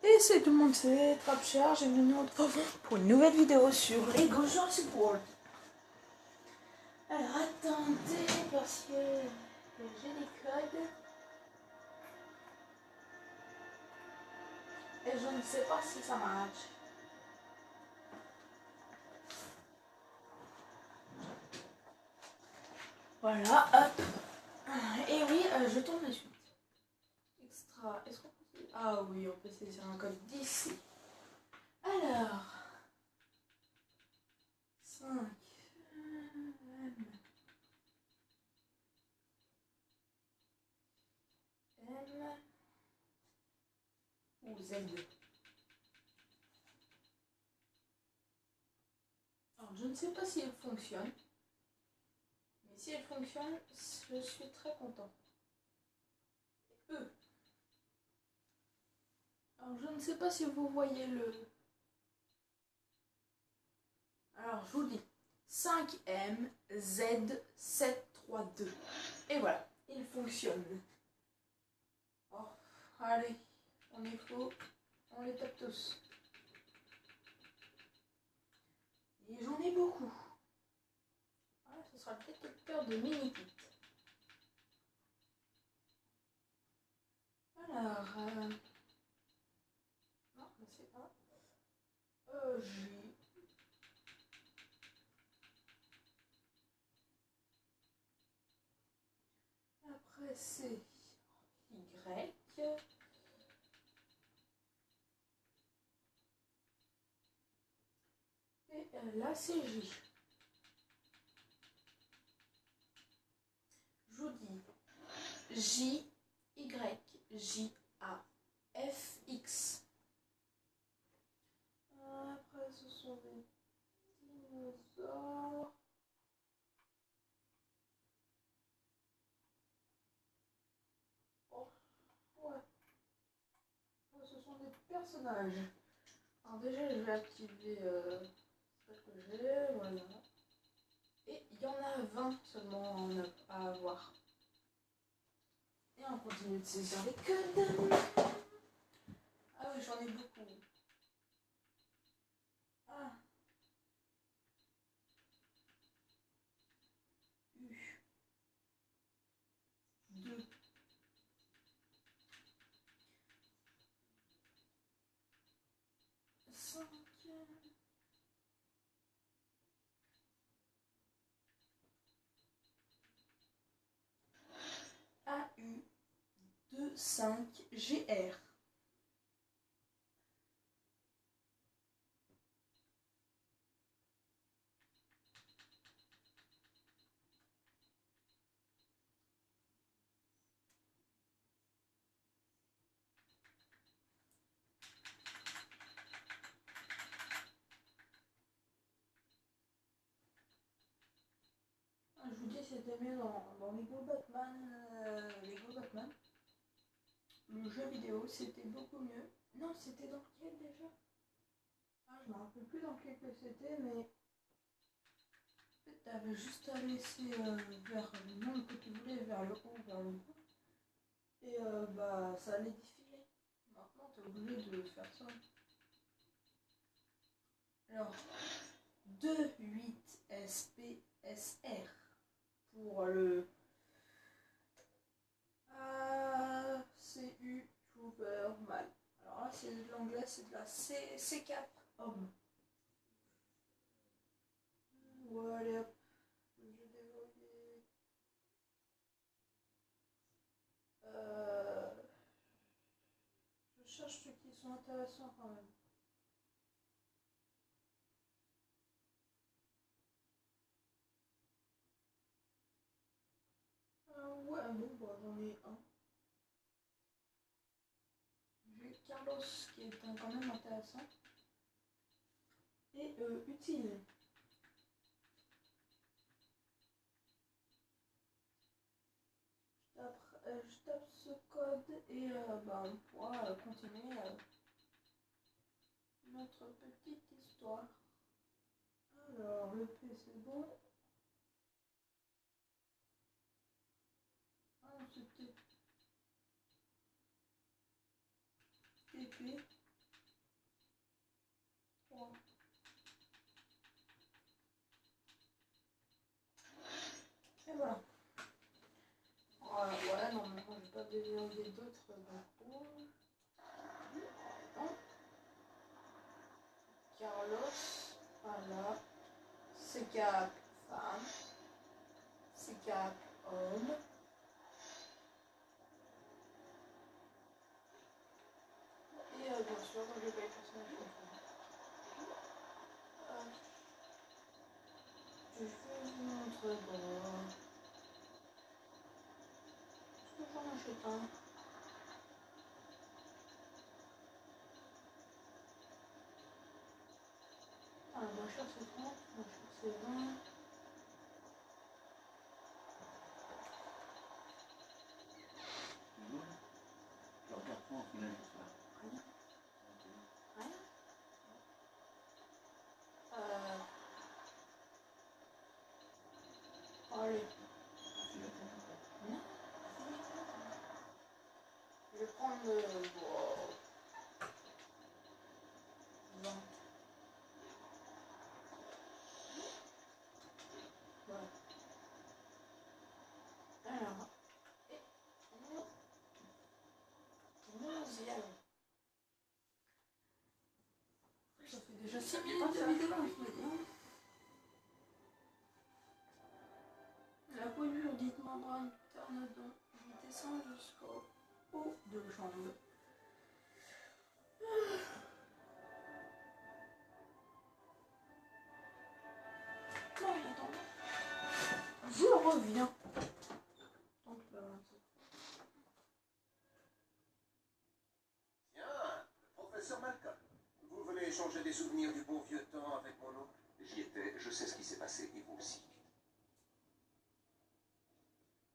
Et c'est tout le monde, c'est Trapshare, j'ai venu pour une nouvelle vidéo sur Lego Jurassic World. Alors attendez, parce que j'ai les codes. Et je ne sais pas si ça marche. Voilà, hop. Et oui, je tourne la suite. Extra, est-ce qu'on peut... Ah oui, on peut saisir un code d'ici. Alors... 5... M... ou Z2. Alors, je ne sais pas si elle fonctionne. Mais si elle fonctionne, je suis très content. E. Alors, je ne sais pas si vous voyez le... Alors, je vous dis. 5M Z732. Et voilà, il fonctionne. Oh, allez, on est faux. On les tape tous. Et j'en ai beaucoup. Ah, ce sera le détecteur de mini-pit. Alors, non, c'est pas. J. Après, c'est Y. Et là, c'est J. Je vous dis J, Y, J, A, F, X. Après, ce sont des dinosaures. Oh, ouais. Oh, ce sont des personnages. Alors déjà, je vais activer celle que j'ai, voilà. Et il y en a 20 seulement à avoir. Et on continue de saisir les codes. Ah oui, j'en ai beaucoup. Ah. U. 2. 5. AU. 2, 5, GR. Je vous dis, c'était mieux dans Lego Batman. Lego Batman. Le jeu vidéo, c'était beaucoup mieux. Non, c'était dans lequel déjà? Ah, je me rappelle plus dans lequel que c'était, mais... En fait, t'avais juste à laisser vers le monde que tu voulais, vers le haut, vers le bas. Et bah, ça allait défiler. Maintenant, t'es obligé de faire ça. Alors, 28SPSR pour le ACU Trooper Mal. Alors là, c'est de l'anglais, c'est de la C4 homme. Ouais, allez hop, je vais dévoiler. Je cherche ceux qui sont intéressants quand même. Ouais, bon, bah, j'en ai un. J'ai Carlos qui est quand même intéressant. Et utile. Je tape ce code et bah, on pourra continuer notre petite histoire. Alors, le P c'est bon. Ah, c'était TP. cap femme, C cap homme. Et bien sûr, je vais pas les personnages je fais une montre droit. Est-ce que j'en achète un? Ah, moins cher c'est 30, moins cher c'est 20. Je regarde pas en final ce soir. Rien. Ok. Rien. Allez. C'est la peine. Non. Je vais prendre le... Wow. 20. Voilà. Alors. Et nous y allons. Ça fait déjà 6 minutes de vidéo. La poignure dite membrane pternodon descend jusqu'au haut de jambe. Non, attends. Je reviens. Donc, Tiens, professeur Malcolm. Vous venez échanger des souvenirs du bon vieux temps avec mon oncle? J'y étais, je sais ce qui s'est passé, et vous aussi.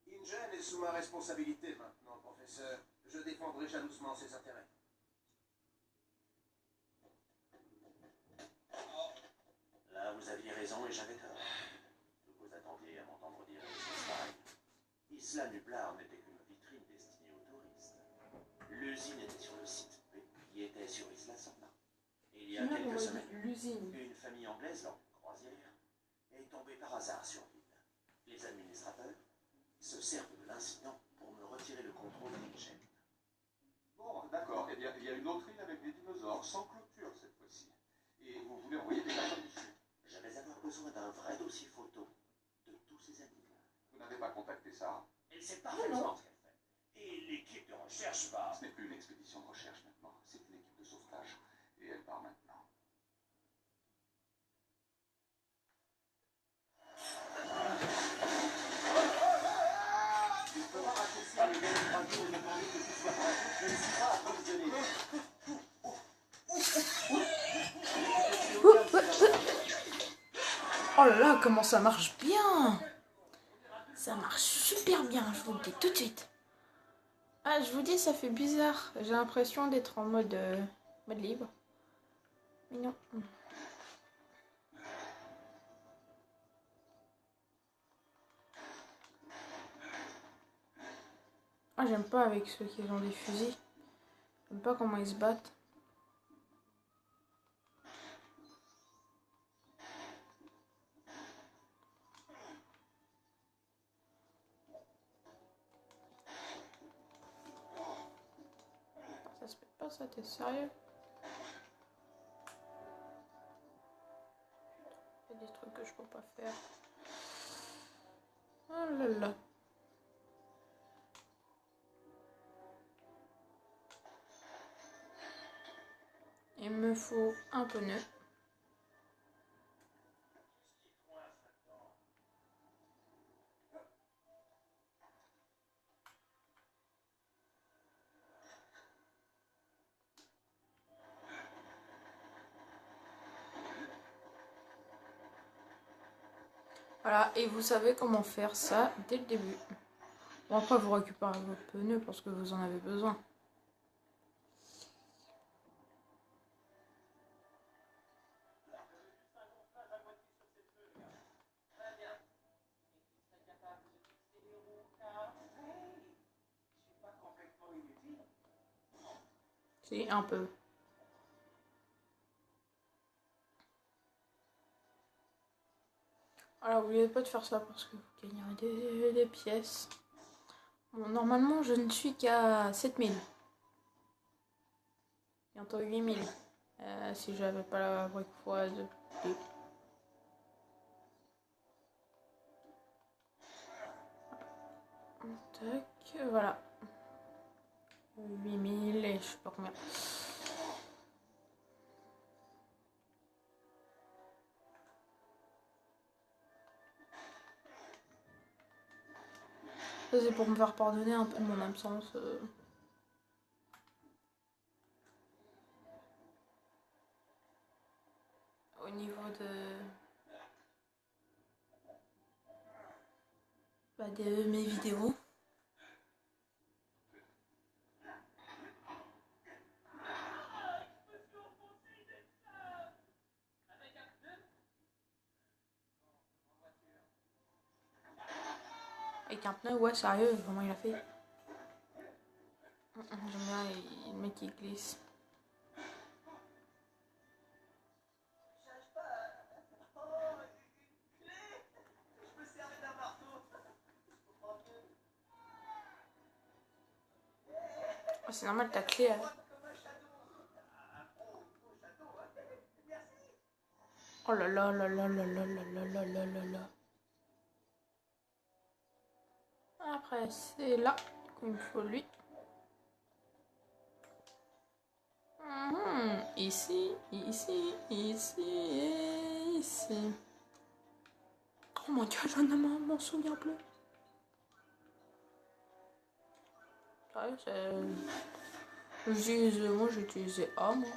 Ingen est sous ma responsabilité maintenant, professeur. Je défendrai jalousement ses intérêts. Là, vous aviez raison et j'avais tort. Vous attendiez à m'entendre dire des choses pareilles. Isla Nublar n'était qu'une vitrine destinée aux touristes. L'usine était sur le site B, qui était sur Isla Sorna. Il y a quelques semaines, l'usine. une famille anglaise, lors d'une croisière, est tombée par hasard sur l'île. Les administrateurs se servent de l'incident pour me retirer le contrôle d'Ingen. Bon, d'accord. Eh bien, il y a une autre île avec des dinosaures, sans clôture cette fois-ci. Et vous voulez envoyer des personnes dessus. J'allais avoir besoin d'un vrai dossier photo de tous ces animaux. Vous n'avez pas contacté Sarah? Elle sait parfaitement ce qu'elle fait. Et l'équipe de recherche va... Ce n'est plus une expédition de recherche maintenant, c'est une équipe de sauvetage. Et elle part maintenant. Il faudra raccourcir le délai de 3 jours et demander que tout soit prêt. Je ne suis pas approvisionné. Oh là là, comment ça marche bien! Ça marche super bien, je vous le dis tout de suite. Ah, je vous dis, ça fait bizarre. J'ai l'impression d'être en mode libre. Mais non. Ah, j'aime pas avec ceux qui ont des fusils. J'aime pas comment ils se battent. Ça se fait pas ça, t'es sérieux? Il y a des trucs que je peux pas faire. Oh là là. Il me faut un pneu. Voilà, et vous savez comment faire ça dès le début. Bon, après, vous récupérez vos pneus parce que vous en avez besoin. Si, un peu. Alors, n'oubliez pas de faire ça parce que vous gagnerez des pièces. Bon, normalement, je ne suis qu'à 7000. Bientôt 8000. Si j'avais pas la brique x2. Tac, voilà. 8000 et je sais pas combien. Ça c'est pour me faire pardonner un peu de mon absence. Au niveau de mes vidéos. Avec un pneu, ouais, sérieux, comment il a fait? J'aime bien le mec qui glisse. Oh, c'est normal, ta clé. Oh là là là là là là là là là là là là. Après, c'est là qu'il me faut lui. Ici, ici, ici et ici. Oh mon dieu, je ne m'en souviens plus. Ouais, moi j'ai utilisé A, moi.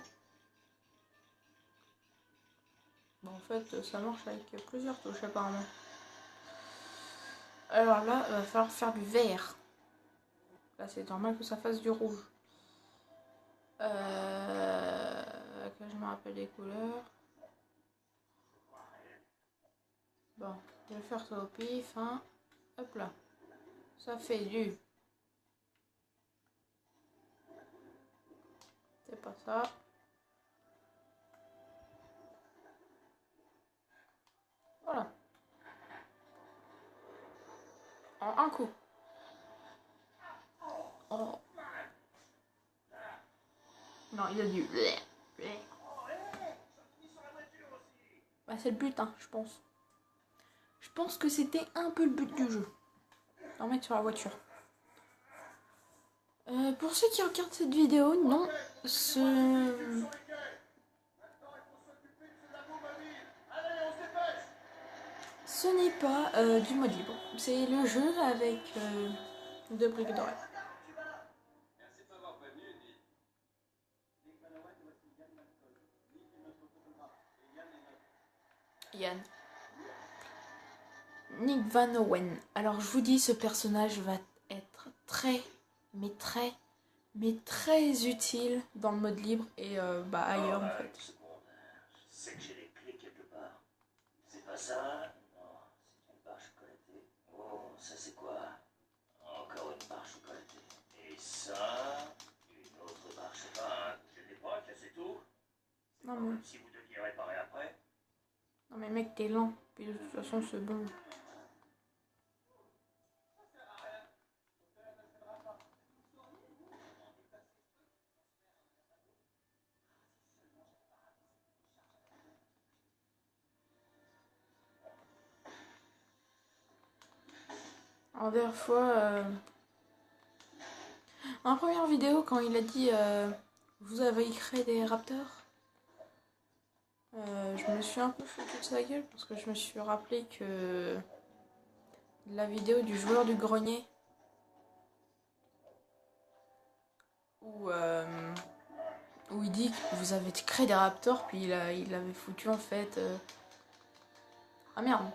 Bon, en fait, ça marche avec plusieurs touches apparemment. Alors là, il va falloir faire du vert. Là, c'est normal que ça fasse du rouge. Que je me rappelle des couleurs. Bon, je vais faire ça au pif, hein. Hop là. Ça fait du... C'est pas ça. Voilà. En un coup. Oh. Non, il a du... Bah, c'est le but, hein, je pense. Je pense que c'était un peu le but du jeu. D'en mettre sur la voiture. Pour ceux qui regardent cette vidéo, non, ce n'est pas du mode libre. C'est le jeu avec 2 briques dorées. Yann. Nick Van Owen. Alors je vous dis, ce personnage va être très utile dans le mode libre et ailleurs en fait. C'est que j'ai les clés quelque part. C'est pas ça? Non, c'est une barre chocolatée. Oh, ça c'est quoi? Encore une barre chocolatée. Et ça, une autre barre chocolatée. Je n'ai pas cassé tout. C'est pas comme si vous deviez réparer après. Non mais mec, t'es lent. Puis de toute façon, c'est bon. En dernière fois, en première vidéo, quand il a dit vous avez créé des raptors, je me suis un peu foutu de sa gueule parce que je me suis rappelé que la vidéo du joueur du grenier où il dit que vous avez créé des raptors, puis il avait foutu en fait... Ah merde.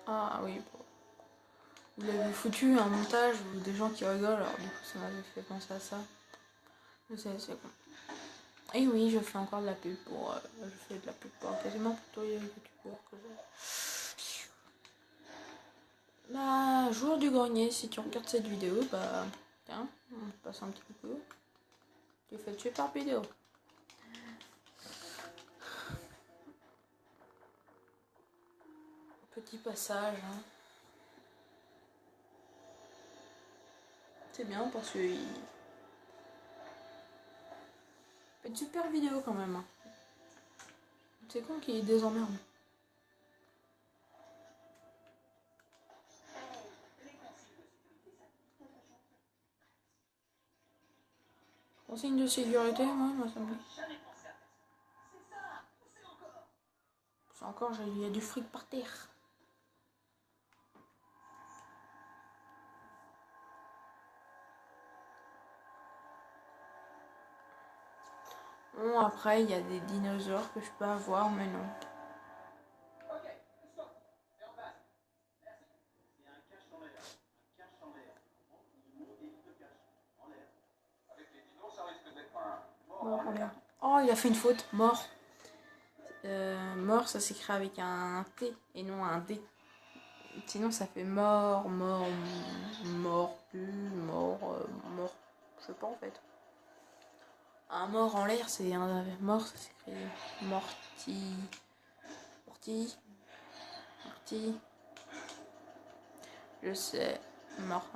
Ah oui, bon. Vous avez foutu un montage ou des gens qui rigolent, alors du coup ça m'avait fait penser à ça. Je sais, c'est con. Et oui, je fais encore de la pub pour... je fais de la pub pour quasiment pour tous les youtubeurs que j'ai. Bah, joueur du grenier, si tu regardes cette vidéo, bah... Tiens, on passe un petit coup. Tu fais tuer par vidéo. Petit passage, hein. C'est bien parce que... Fait une super vidéo quand même. Hein. C'est con qu'il y ait des emmerdes. Consigne de sécurité, moi ça me plaît. C'est encore, il y a du fric par terre. Bon, après, il y a des dinosaures que je peux avoir, mais non. Mort en l'air. Oh, il a fait une faute. Mort. Mort, ça s'écrit avec un T et non un D. Sinon, ça fait mort, mort, mort, mort, mort. Je sais pas en fait. Un mort en l'air, c'est un mort, ça s'écrit morti. Morti. Morti. Je sais.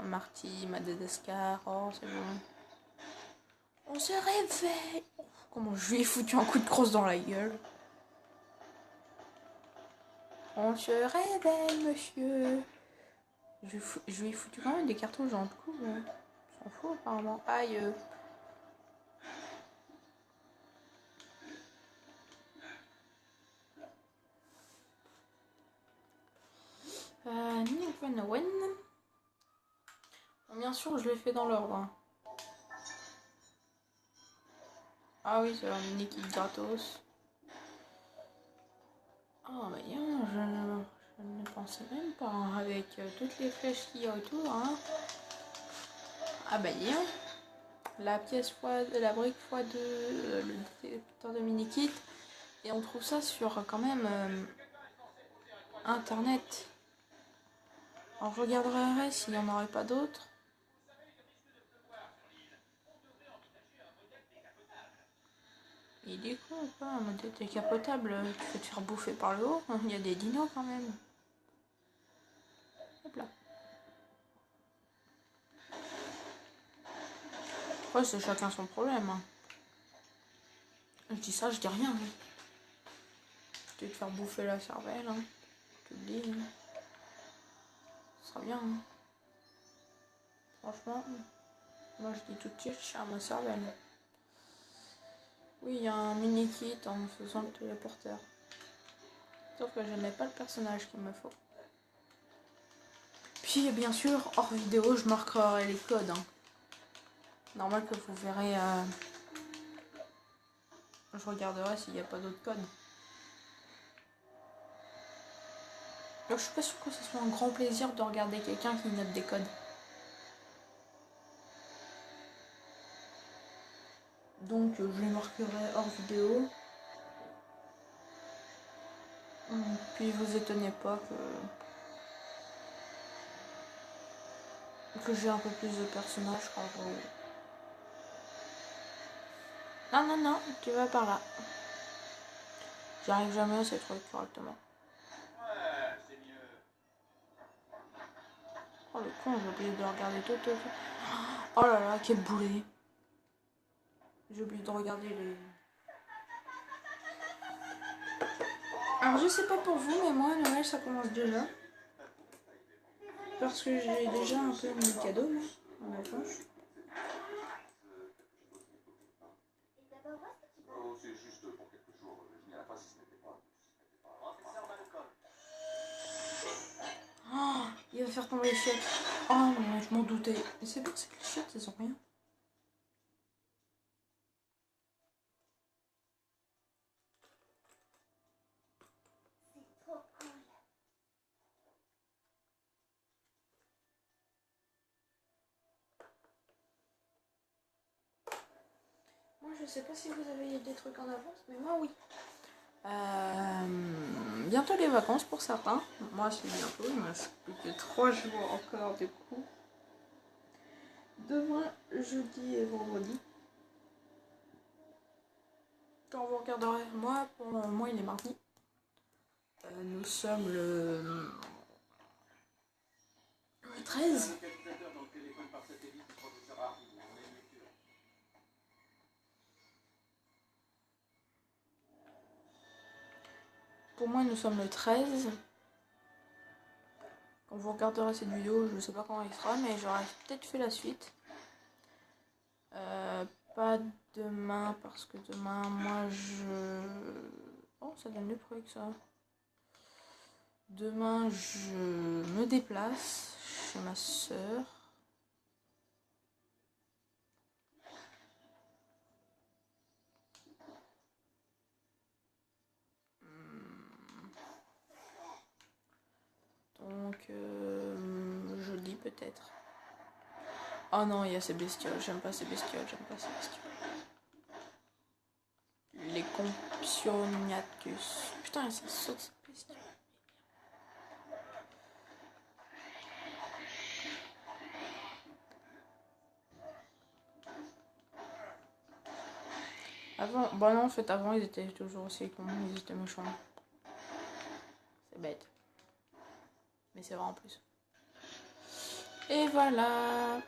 Marty, Madagascar. Oh, c'est bon. On se réveille. Oh, comment je lui ai foutu un coup de crosse dans la gueule. On se réveille, monsieur. Je lui ai foutu quand même des cartouches dans le cou. On s'en fout apparemment. Aïe. Nick Van Owen. Bon, bien sûr, je l'ai fait dans l'ordre. Hein. Ah oui, c'est un mini kit gratos. Ah bah bien, je ne pensais même pas, hein, avec toutes les flèches qu'il y a autour. Hein. Ah bah bien, la pièce la brique x2, le détecteur de mini kit. Et on trouve ça sur quand même internet. Alors je regarderai s'il n'y en aurait pas d'autres. Il est con ou pas, un modèle décapotable, tu peux te faire bouffer par le haut, il y a des dinos quand même. Hop là. Ouais, c'est chacun son problème. Hein. Je dis ça, je dis rien. Hein. Tu veux te faire bouffer la cervelle, hein. Je te le dis. Hein. Ce sera bien. Hein. Franchement, moi je dis tout de suite, je cherche ma cervelle. Oui, il y a un mini kit en faisant le téléporteur. Sauf que je n'ai pas le personnage qu'il me faut. Puis bien sûr, hors vidéo, je marquerai les codes. Hein. Normal que vous verrez. Je regarderai s'il n'y a pas d'autres codes. Alors, je suis pas sûre que ce soit un grand plaisir de regarder quelqu'un qui note des codes. Donc je les marquerai hors vidéo. Puis vous étonnez pas que j'ai un peu plus de personnages quand je... Non, tu vas par là. J'arrive jamais à ces trucs correctement. Oh le con, j'ai oublié de regarder tout. Oh là là, quel boulet. J'ai oublié de regarder les... Alors je sais pas pour vous, mais moi Noël ça commence déjà. Parce que j'ai déjà un peu mis cadeau là, en ma poche. C'est juste pour quelques jours. Je n'irai pas si ce n'était pas. Oh, il va faire tomber les chiottes. Oh non, je m'en doutais. Mais c'est bon, c'est que les chiottes, elles ont rien. Moi, je sais pas si vous avez des trucs en avance, mais moi, oui. Bientôt les vacances pour certains. Moi, c'est bientôt. Il me reste plus que 3 jours encore, du coup. Demain, jeudi et vendredi. Quand vous regarderez, moi, pour moi, il est mardi. Nous sommes le 13. Pour moi, nous sommes le 13. Quand vous regarderez cette vidéo, je ne sais pas quand il sera, mais j'aurai peut-être fait la suite. Pas pas demain parce que demain, moi, je... Oh, ça donne le bruit que ça. Demain, je me déplace chez ma sœur. Donc, jeudi peut-être. Oh non, il y a ces bestioles. J'aime pas ces bestioles. Les Compsognathus. Putain, ça saute cette bestiole. Avant, bah non, en fait, avant, ils étaient toujours aussi cons, ils étaient méchants. C'est bête. Mais c'est vrai en plus. Et voilà.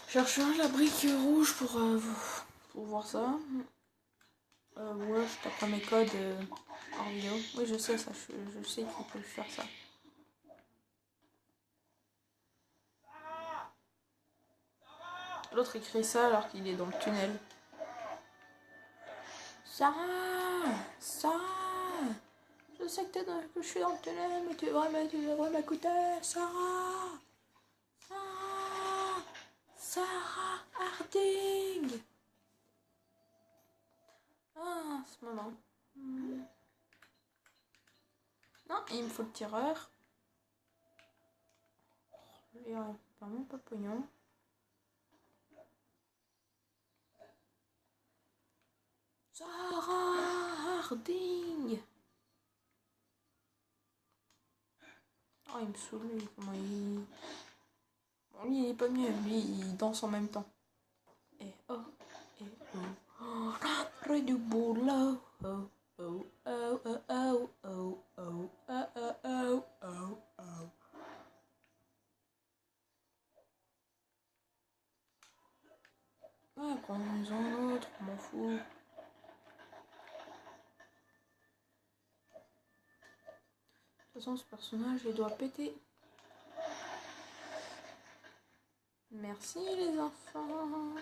Cherche la brique rouge pour voir ça. Ouais, je t'apprends mes codes en vidéo. Oui, je sais ça, je sais qu'il peut faire ça. L'autre écrit ça alors qu'il est dans le tunnel. Sarah, je sais que je suis dans le tunnel, mais tu devrais m'écouter. Sarah Harding. Ah, ce moment. Non, il me faut le tireur. Il a vraiment pas de pognon. Sarah Harding. Oh, il me saoule, lui. Comment il... Bon, lui, il est pas mieux. Lui, il danse en même temps. Et oh, et oh. Oh, rentrez du boulot. Oh, oh, oh, oh, oh, oh, oh, oh, oh, oh, oh. Ouais, prenons-en l'autre, je m'en fous. De toute façon, ce personnage, il doit péter. Merci les enfants.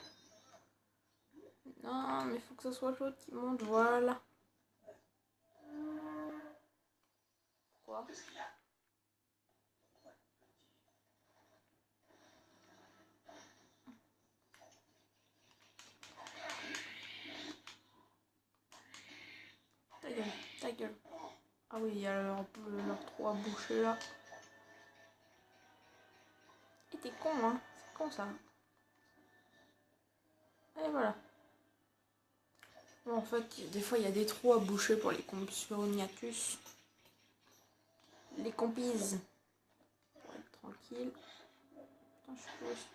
Non, mais il faut que ce soit l'autre qui monte, voilà. Quoi? Qu'est-ce qu'il y a? Ta gueule. Ah oui, il y a leurs 3 bouchées là. Et t'es con, hein. C'est con ça. Et voilà. Bon, en fait, des fois, il y a des trous à boucher pour les Compsognathus. Les compises. Pour être tranquille. Putain, je suis plus.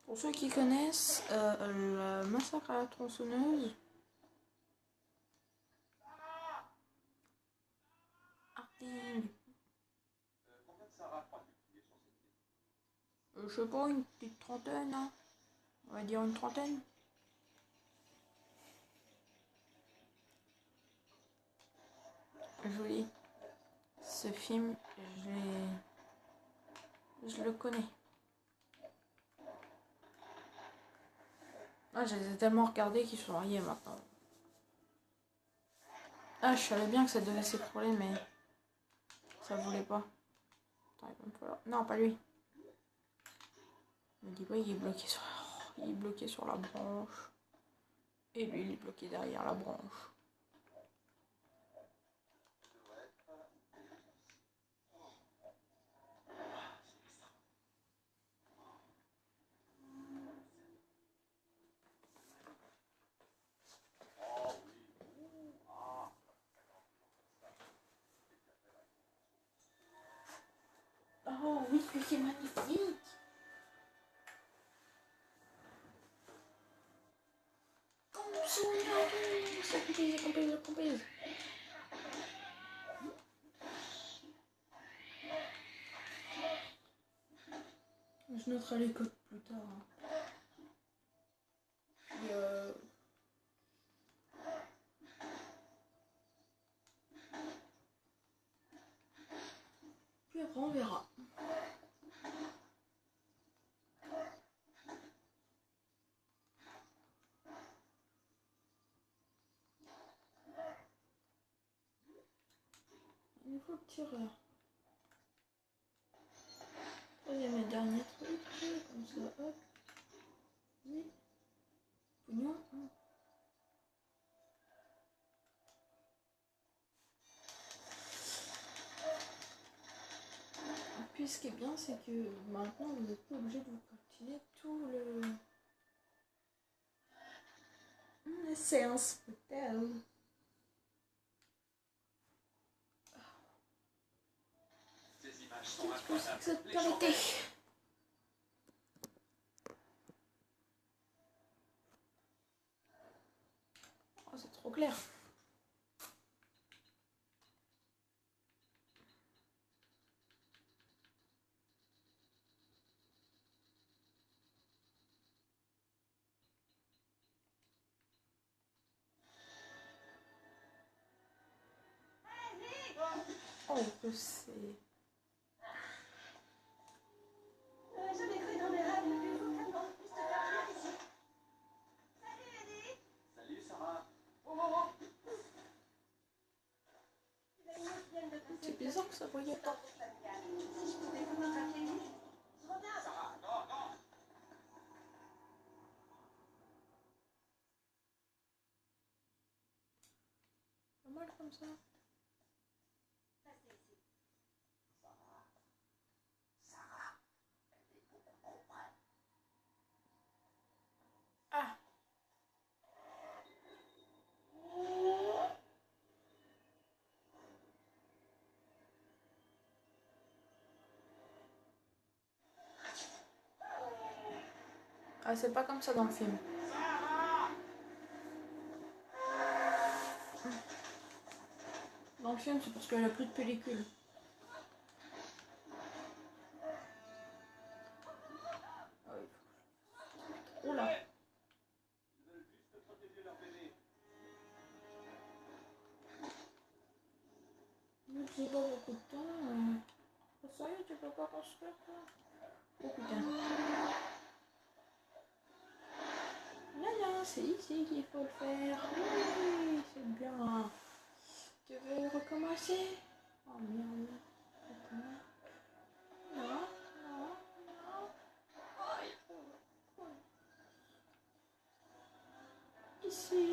Pour ceux qui connaissent le massacre à la tronçonneuse, Harding. Combien de Sarah crois-tu qu'il y ait sur cette liste? Je sais pas, une petite trentaine, hein. On va dire une trentaine. Joli. Ce film, je le connais. Ah, je les ai tellement regardés qu'ils sont mariés maintenant. Ah, je savais bien que ça devait s'écrouler, mais ça voulait pas. Attends, il va me falloir... Non, pas lui. Il me dit, ouais, il est bloqué sur la branche. Et lui, il est bloqué derrière la branche. Oh oui, que c'est magnifique. Compise. je noterai les codes plus tard. Hein. Puis, puis après on verra. Niveau tireur. Il y a mes derniers trucs, comme ça, hop. Oui. Pognon. Puis ce qui est bien, c'est que maintenant vous n'êtes pas obligé de vous coltiner tout le... la séance peut-être. Ces images sont Qu'est-ce que c'est incroyables. que cette Les qualité? chandelles. Oh, c'est trop clair. Oh, que c'est... J'avais cru dans mes rêves, il faut qu'un grand puisse te faire venir ici. Salut Eddie. Salut Sarah. Oh, oh, oh. Les animaux viennent de passer. C'est bizarre que ça voyait pas. Si je pouvais photographier Eddie, je reviens. Sarah, non, non. Pas mal comme ça. Restez ici. Ah. Ah, c'est pas comme ça dans le film. Dans le film, c'est parce qu'elle a plus de pellicule. Ah oui. Oh là. Ils veulent juste protéger leur bébé. Mais j'ai pas beaucoup de temps. Ça y est, tu peux pas construire toi? Oh putain. Non, c'est ici qu'il faut le faire. Oui, c'est bien. Tu veux recommencer? Oh merde. Non, non, non. Aïe. Ici.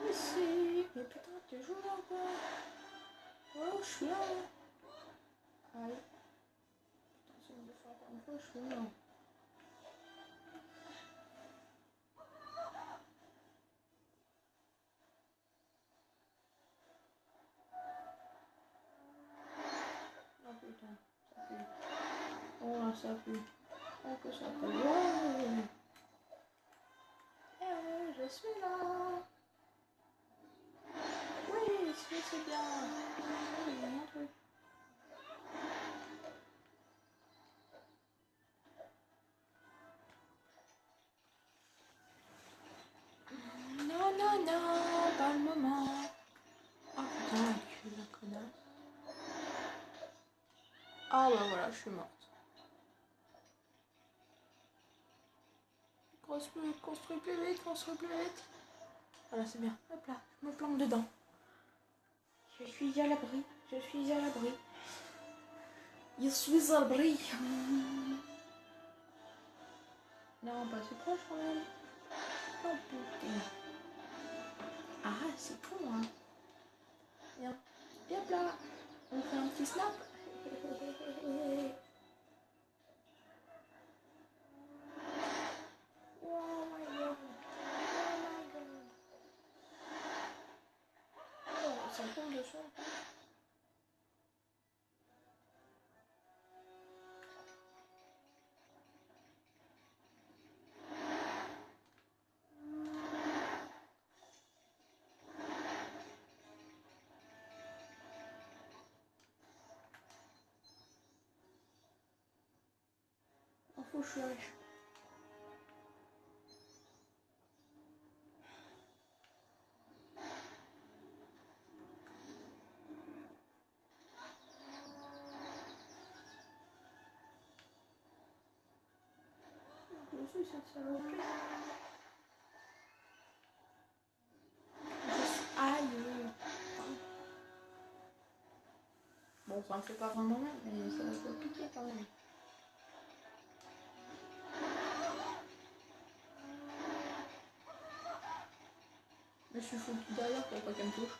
Ici. Mais putain, tu joues là encore. Oh, je suis là. Aïe. Putain, si on me fait encore une fois, je suis là. Oh putain, ça pue. Oh là, ça pue. Oh que ça pue. Oh. Eh, je suis là. Oui, c'est bien. Oui, mon truc. Non, non, non, pas le moment. Oh putain, cul, la connasse. Ah bah voilà, je suis morte. Construis plus vite, construis plus vite. Voilà, c'est bien. Hop là, je me plante dedans. Je suis à l'abri, je suis à l'abri. Je suis à l'abri. Non, pas si proche quand même. Oh putain. Ah, c'est con, hein. Viens, viens là. On fait un petit snap. Oh my god. Oh my god. Oh, ça tombe dessus. faut que je suis riche. Je suis cette saloperie. Aïe. Bon, ça me fait pas vraiment mal, mais ça va te piquer quand même. Mais je suis foutu derrière pour pas qu'elle me touche.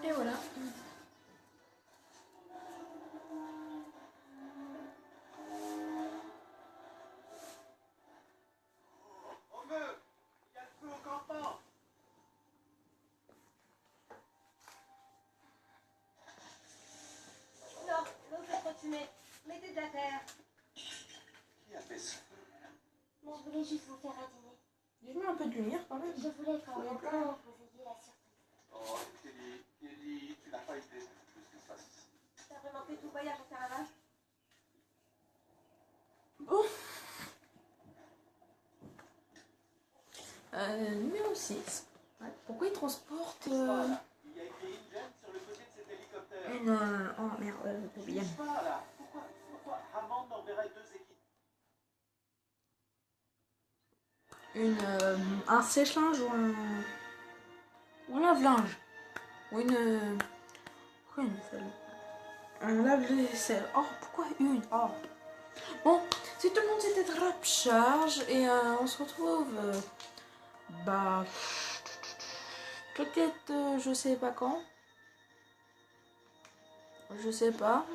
Et voilà. Au feu! Il y a le feu au campement! Non, l'eau fait trop de fumée. Mettez de la terre. Qui a fait ce feu? Mais je voulais juste vous faire un dîner. Je mets un peu de lumière quand même. Je voulais qu'en même temps, vous ayez la surprise. Oh, Kelly, tu n'as pas idée de ce qui se passe ici. T'as vraiment fait tout le voyage en caravane? Bon. Numéro 6. Ouais. Pourquoi il transporte Il y a écrit InGen sur le côté de cet hélicoptère. une... Oh merde, j'ai oublié. Je sais pas là. Pourquoi Hammond enverrait 2 équipes? Un sèche-linge ou un lave-linge. Ou une... Pourquoi une vaisselle? Un lave-vaisselle. Oh, pourquoi une? Oh. Bon, si tout le monde s'était charge et on se retrouve... bah... Peut-être, je sais pas quand. Je sais pas.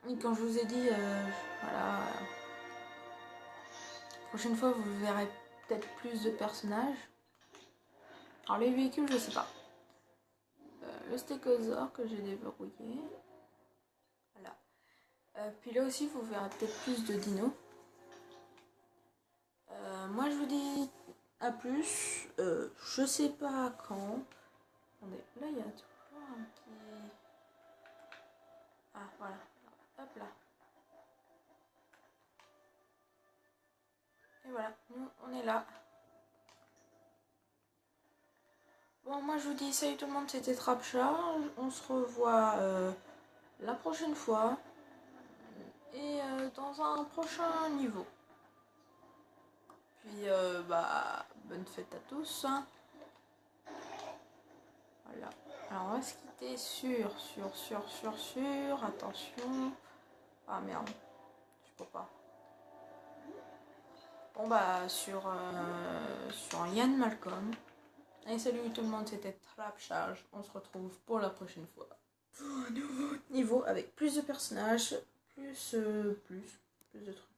Et quand je vous ai dit, voilà... Prochaine fois, vous verrez peut-être plus de personnages. Alors les véhicules, je sais pas. Le stégosaure que j'ai déverrouillé. Voilà. Puis là aussi, vous verrez peut-être plus de dinos. Moi, je vous dis à plus. Je sais pas quand. Attendez, là, il y a toujours un petit... Ah, voilà. Hop là. Et voilà, nous, on est là. Bon, moi, je vous dis salut tout le monde, c'était Trapcharge. On se revoit la prochaine fois. Et dans un prochain niveau. Puis, bah, bonne fête à tous. Hein. Voilà. Alors, on va se quitter sur. Attention. Ah, merde. Je peux pas. Bon, bah, sur Yann Malcolm. Et salut tout le monde, c'était Trapcharge. On se retrouve pour la prochaine fois. Pour un nouveau niveau avec plus de personnages, plus de trucs.